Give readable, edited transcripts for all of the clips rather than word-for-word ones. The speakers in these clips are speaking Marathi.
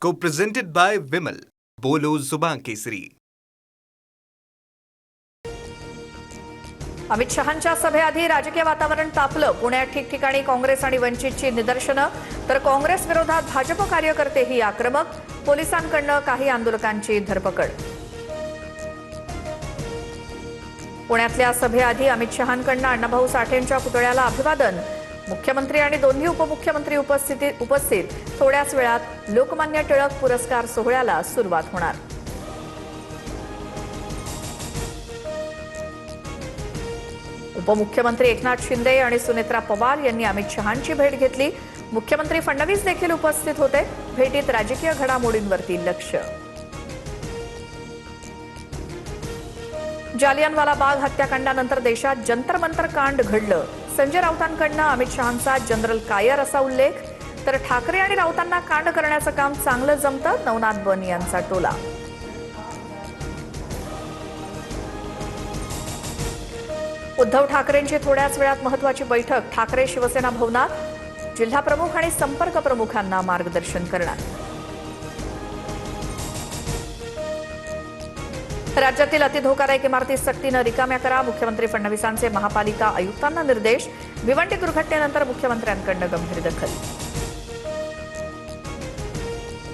Co-presented by Vimal. बोलो जुबान केसरी. अमित शहांच्या सभेआधी राजकीय वातावरण तापलं. पुण्यात ठिकठिकाणी काँग्रेस आणि वंचितची निदर्शनं, तर काँग्रेस विरोधात भाजप कार्यकर्तेही आक्रमक. पोलिसांकडून काही आंदोलकांची धरपकड. पुण्यातल्या सभेआधी अमित शहांकडून अण्णाभाऊ साठेंच्या पुतळ्याला अभिवादन. मुख्यमंत्री आणि दोन्ही उपमुख्यमंत्री उपस्थित. थोड्याच वेळात लोकमान्य टिळक पुरस्कार सोहळ्याला सुरुवात होणार. उपमुख्यमंत्री एकनाथ शिंदे आणि सुनेत्रा पवार यांनी अमित शहांची भेट घेतली. मुख्यमंत्री फडणवीस देखील उपस्थित होते. भेटीत राजकीय घडामोडींवरती लक्ष. जालियनवाला बाग हत्याकांडानंतर देशात जंतर मंतर कांड घडलं. संजय राऊतांकडून अमित शहांचा जनरल कायर असा उल्लेख. तर ठाकरे आणि राऊतांना कांड करण्याचं काम चांगलं जमतं, नवनाथ बन यांचा टोला. उद्धव ठाकरेंची थोड्याच वेळात महत्वाची बैठक. ठाकरे शिवसेना भवनात. जिल्हाप्रमुख आणि संपर्क प्रमुखांना मार्गदर्शन करणार. राज्यातील अतिधोकादायक इमारती सक्तीनं रिकाम्या करा. मुख्यमंत्री फडणवीसांचे महापालिका आयुक्तांना निर्देश. भिवंडी दुर्घटनेनंतर मुख्यमंत्र्यांकडून गंभीर दखल.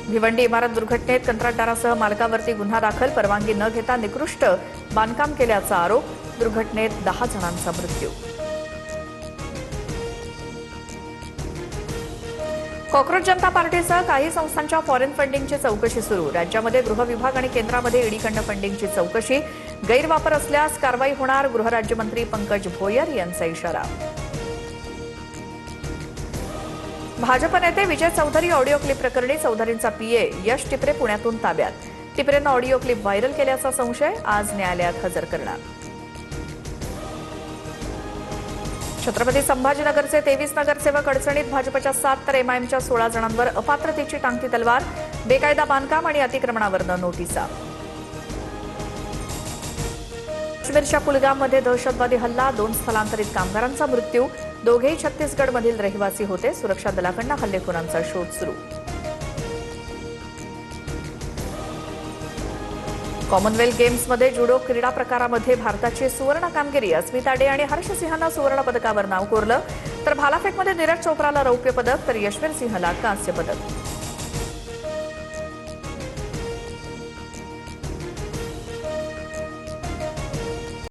भिवंडी इमारत दुर्घटनेत कंत्राटदारासह मालकावरती गुन्हा दाखल. परवानगी न घेता निकृष्ट बांधकाम केल्याचा आरोप. दुर्घटनेत 10 जणांचा मृत्यू. कॉक्रोच जनता पार्टीसह काही संस्थांच्या फॉरेन फंडिंगची चौकशी सुरू. राज्यामध्ये गृह विभाग आणि केंद्रामध्ये ईडीकडून फंडिंगची चौकशी. गैरवापर असल्यास कारवाई होणार. गृहराज्यमंत्री पंकज भोयर यांचा इशारा. भाजप नेते विजय चौधरी ऑडिओ क्लिप प्रकरणी चौधरींचा पीए यश टिपरे पुण्यातून ताब्यात. टिपरेनं ऑडिओ क्लिप व्हायरल केल्याचा संशय. आज न्यायालयात हजर करणार. छत्रपती संभाजीनगरचे 23 नगरसेवक अडचणीत. भाजपच्या 7 तर एमआयएमच्या 16 जणांवर अपात्रतेची टांगती तलवार. बेकायदा बांधकाम आणि अतिक्रमणावरनं नोटिसा. काश्मीरच्या कुलगाममध्ये दहशतवादी हल्ला. 2 स्थलांतरित कामगारांचा मृत्यू. दोघेही छत्तीसगडमधील रहिवासी होते. सुरक्षा दलाकडून हल्लेखोरांचा शोध सुरू. कॉमनवेल्थ गेम्समध्ये जुडो क्रीडा प्रकारामध्ये भारताची सुवर्ण कामगिरी. अस्मिता डे आणि हर्ष सिंहनं सुवर्ण पदकावर नाव कोरलं. तर भालाफेकमध्ये नीरज चोप्राला रौप्य पदक, तर यशवीर सिंहला कांस्य पदक.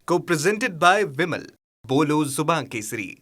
Co-presented by Vimal. बोलो जुबान केसरी.